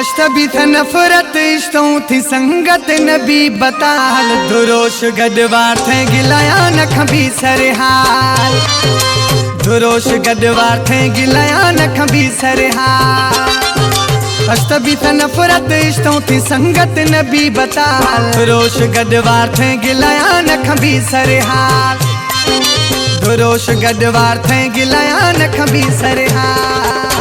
अश्तबी था नफरत इश्तों थी संगत नबी बताल दुरोश गदवार थे गिलाया न खबी सरहाल दुरोश गदवार थे गिलाया न खबी सरहाल अश्तबी था नफरत इश्तों थी संगत नबी बताल दुरोश गदवार थे गिलाया न खबी सरहाल दुरोश गदवार थे गिलाया न खबी सरहाल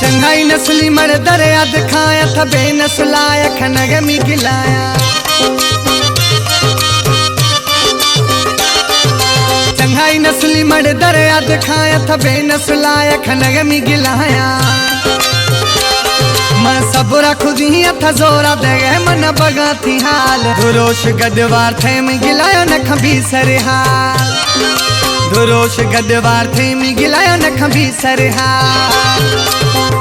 चंगाई नस्ली मर दरिया दिखाया था बेनस्लाया खनगमी गिलाया चंगाई नस्ली मर दरिया दिखाया था बेनस्लाया खनगमी गिलाया मैं सबरा खुदी था जोरा दे गए मन बगा थी हाल दुरोश गदवार थे में गिलाया न खबी सरहाल दुरोश गदवार थे में गिलाया न खबी सरहाल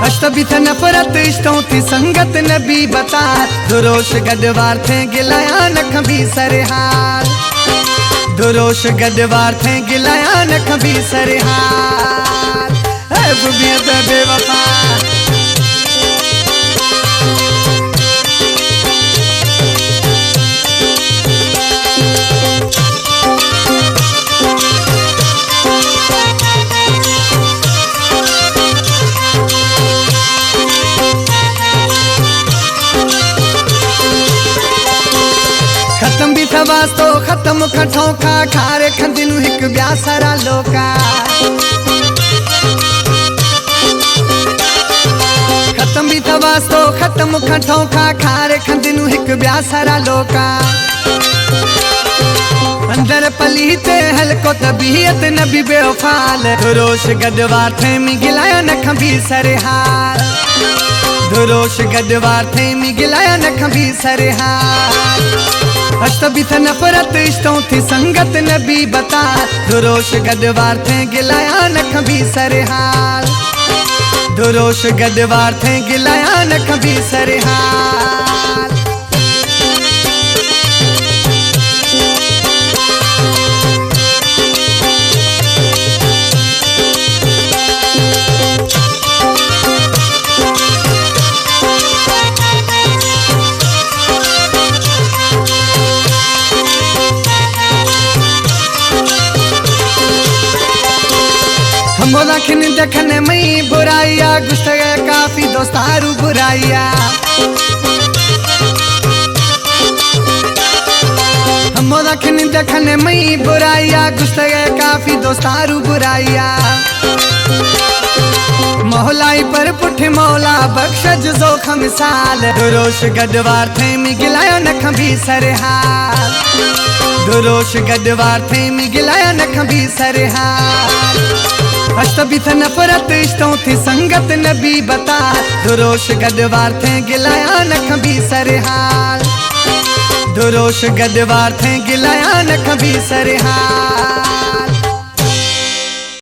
अश्तबी था नफरत इश्तों थी संगत नबी बता दुरोश गदवार थे गिलाया न खबी सरहाल दुरोश गदवार थे गिलाया न खबी सरहाल बेवफा खत्म भी था वास्तो खत्म खठो खा खारे खंदिनु हिक ब्या सारा लोका खत्म भी था वास्तो खत्म खठो खा खारे खंदिनु हिक ब्या सारा लोका अंदर पलीते हलको तबीयत नबी बेवफाल दुरोश गदवार थे में गिलाया न खबी सरहाल दुरोश गदवार थे में गिलाया न खबी सरहाल अश्तबी था नफरत इश्तों थी संगत नबी बता दुरोश गदवार थे गिलाया न खबी सरहाल दुरोश गदवार थे गिलाया न खबी सरहाल मोला खिन देखने में बुराइया गुस्सा काफी दोस्तारू बुराइया मोला खिन देखने में बुराइया गुस्सा काफी दोस्तारू बुराइया मोहलाई पर पुठे मौला बख्शज जोखम साल दुरोश गदवार थे में गिलाया न खबी सरहाल दुरोश गदवार थे में गिलाया न खबी सरहाल अश्तबी था नफरत इश्तों थी संगत नबी बता दुरोश गदवार थे गिलाया न खबी सरहाल दुरोश गदवार थे गिलाया न खबी सरहाल